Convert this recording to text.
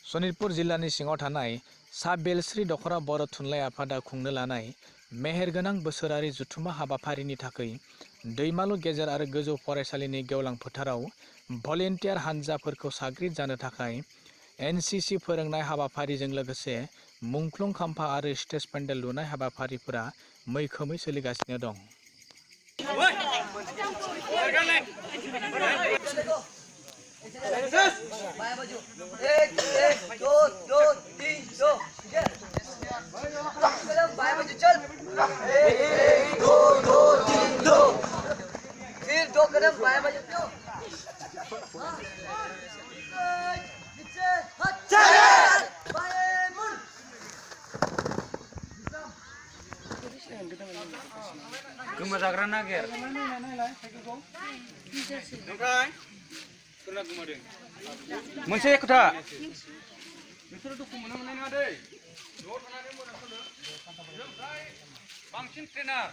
सनितपुर जिल्लानि सिङाव थानाय सा बेलस्रि दखरा बर' थुनलाइ आफादा खुंनो लानाय मेहेरगोनां बोसोरारि जुथुमा हाबाफारिनि थाखाय दैमालु गेजेर आरो गोजौ फरायसालिनि गेवलां फोथाराव भलेन्टियार हानजाफोरखौ साग्रिद जानो थाखाय एनसीसी फोरोंनाय हाबाफारिजों लोगोसे मुंख्लं खाम्फा आरो स्टेज पेन्डेल लुनाय हाबाफारिफोरा मैखोमै सोलिगासिनो दं। गोमाजाग्रा नागिर मोनसे खोथा नोंसोरो दुखु मोननो मोननाय नङा दै न'आव थानानै मोजां खालामो ओमफ्राय बांसिन ट्रेनार